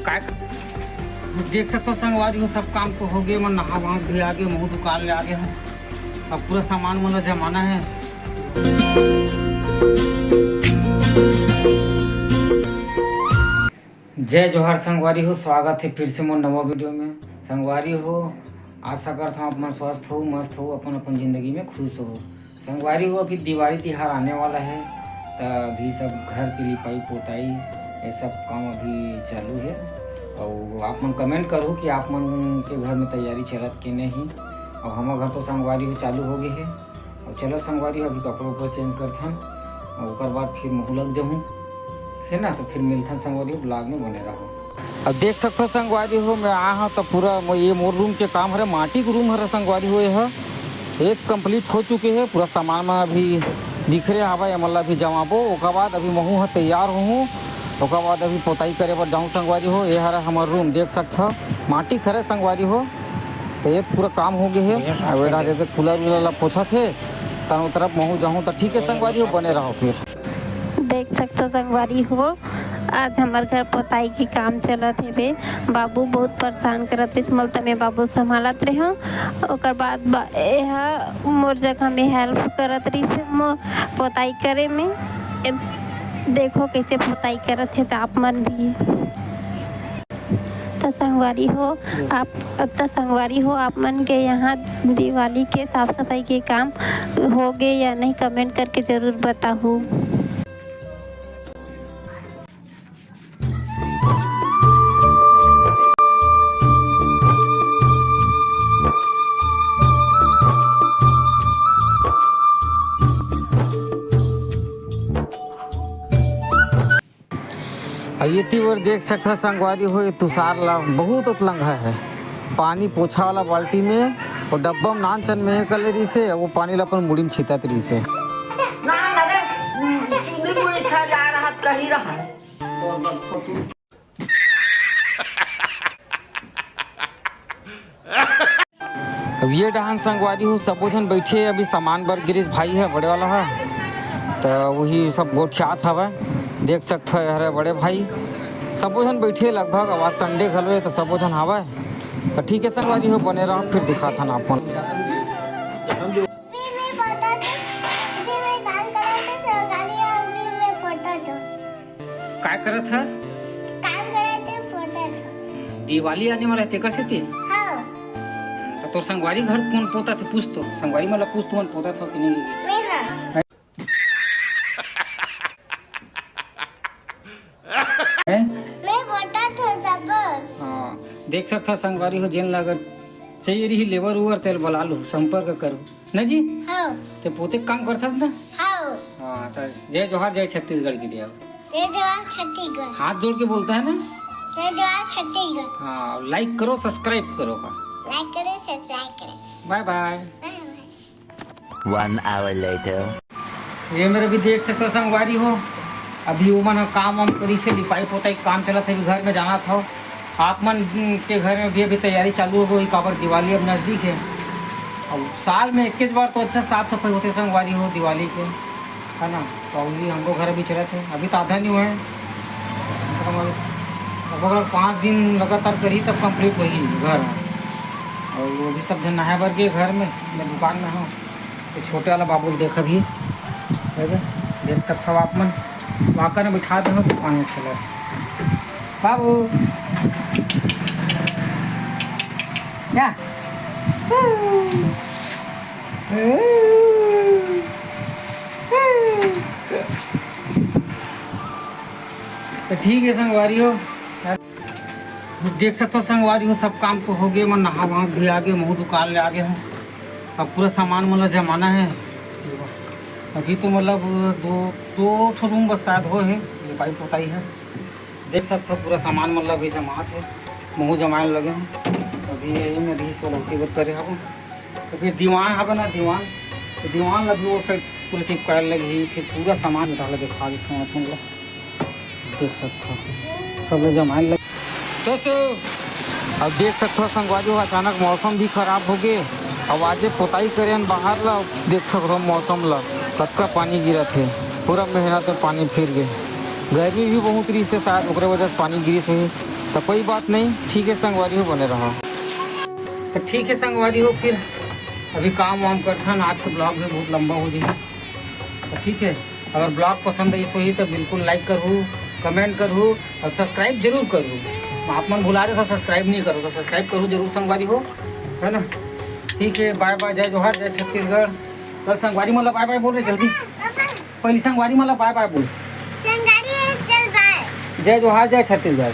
काय देख सकते हो संगवारी हो, सब काम तो हो गए। मैं नहा वहाँ भी आ गए, मुँह दुकान ले आ गए हैं। अब पूरा सामान मतलब जमाना है। जय जोहार संगवारी हो, स्वागत है फिर से मोर नवा वीडियो में। संगवारी हो, आशा करता हूँ अपना स्वस्थ हो, मस्त हो, अपन अपन जिंदगी में खुश हो। संगवारी हो, अभी दिवाली त्योहार आने वाला है, तो अभी सब घर की लिपाई पोताई ये सब काम अभी चालू है। और आप मन कमेंट करो कि आप मन के घर में तैयारी चलत कि नहीं। और हमारे घर तो संगवारी हो चालू हो गई है। और चलो संगवारी हो, अभी कपड़ों पर चेंज करते हैं और उसके बाद फिर मुँह लग जाऊँ है ना। तो फिर मिलता है संगवारी हो, ब्लॉग में बने रहो। अब देख सकते हो संगवारी हो, मैं आया हूँ तो पूरा ये मोर रूम के काम है, माटी का रूम है संगवारी हो। यह एक कंप्लीट हो चुके हैं, पूरा सामान में अभी बिखरे हवा है, मतलब अभी जमाबो। उसके बाद अभी महू है तैयार हूँ, उसके बाद अभी पोताई करे पर जाऊँ संगवारी हो। ये हरा हमारा रूम देख सकते हो, माटी खरे संगवारी हो। तो एक पूरा काम हो गए है, वेड़ा जैसे कूलर वूलर पोछा थे तनु तरफ महू जाऊँ तो ठीक है संगवारी हो, बने रहो। फिर देख सकते हो संगवारी हो, आज हमारे घर पोताई के काम चलत है बे। बाबू बहुत परेशान करत रही, मलता में बाबू संभालत रहे हो। ओकर बाद मोर जगह में हेल्प करत रही से पोताई करे में। देखो कैसे पोताई करत है, तो आप मन भी तो संगवारी हो आप मन के यहाँ दिवाली के साफ सफाई के काम हो गए या नहीं, कमेंट करके ज़रूर बताओ। ये तीवर देख सकते संगवारी हो, ये तुषार ला बहुत उतलंघा है। पानी पोछा वाला बाल्टी में और डब्बा में नान चन में कर रही से, वो पानी ला अपन मुड़ी में छिटत रही से। अब ये डहान संगवारी हो, सबो जन बैठे अभी सामान बर गिरीश भाई है बड़े वाला है, तो वही सब गोठियात हवा। देख सकते हैं बड़े भाई सबो जन बैठे लगभग। आवाज संडे घलो तो सबो जन हवा। तो ठीक है संगवारी हो, बने रहो, फिर दिखा था ना अपन काय करत है। दिवाली आने वाला है तेकर से ती तो संगवारी घर कौन पोता थे पूछ, तो संगवारी मतलब पूछ तो पोता था कि नहीं। हाँ देख सकता संगवारी हो, जेन लागत चाहिए रही लेबर उबर तेल बुला लो, संपर्क करो ना जी। ते पोते काम करता ना। हाँ तो जय जोहार, जय छत्तीसगढ़ की दिया। हाथ जोड़ के बोलता है ना, जय जोहार छत्तीसगढ़। हाँ लाइक करो, सब्सक्राइब करो, लाइक करें, सब्सक्राइब करें। Bye bye. 1 hour later. ये मेरे भी देख सकते संगवारी हो, अभी वो मन काम वाम करी से लिपाई पोताई काम चला था, अभी घर में जाना था। आप मन के घर में भी अभी तैयारी चालू हो गई, काबर दिवाली अब नज़दीक है। अब साल में एक बार तो अच्छा साफ सफाई होते संगवारी हो दिवाली के, है ना। तो अभी हम लोग घर अभी चले थे, अभी तो आधा नहीं हुए हैं, अगर 5 दिन लगातार करी तब कंप्लीट होगी घर। और वो भी सब जन नहा भर के घर में, मैं दुकान में हूँ। तो छोटे वाला बाबू देखा भी देख सकते हो आप मन, वाकर में बिठा दे दुकान में चलो बाबू क्या। तो ठीक है संगवारी हो, देख सकते हो संगवारी हो, सब काम तो हो गए। मैं नहा वहाँ भी आ गए, मुँह दुकान ले आ गए हूँ। अब पूरा सामान मतलब जमाना है। अभी तो मतलब दो रूम बस शायद हो है, लिपाई पोताई है। देख सकते हो पूरा सामान मतलब अभी जमात है, मुँह जमाने लगे हैं। अभी यही में भी सोलौती बत करे हूँ। तो फिर दीवान है ना, दीवान तो दीवान लगी वो साइड पूरा चिपकाए लगी, फिर पूरा सामान डाल दिखा देता हूँ अपन लोग। देख सकते हो सब जमाने लगे। तो अब देख सकते हो संगवारी हो, अचानक मौसम भी खराब हो गए। अब आज पोताई करे बाहर ला, देख सकते हो मौसम ला कतका पानी गिरत है, पूरा मेहनत में पानी फिर गए। गर्मी भी बहुत रही से शायद ओकरे वजह से पानी गिरी से तो कोई बात नहीं, ठीक है संगवारी हो, बने रहो। तो ठीक है संगवारी हो, फिर अभी काम वाम करता ना, आज का ब्लॉग भी बहुत लंबा हो जाएगा। तो ठीक है, अगर ब्लॉग पसंद आई तो ही तो बिल्कुल लाइक करूँ, कमेंट करूँ और सब्सक्राइब जरूर करूँ। आप मन भुला रहे तो सब्सक्राइब नहीं करो तो सब्सक्राइब करूँ जरूर संगवारी हो, है ना। ठीक है, बाय बाय, जय जोहार, जय छत्तीसगढ़। कल संगवारी मतलब बाय बाय बोल रहे जल्दी, पहली संगवारी मतलब बाय बाय बोल। जय जोहार, जय छत्तीसगढ़।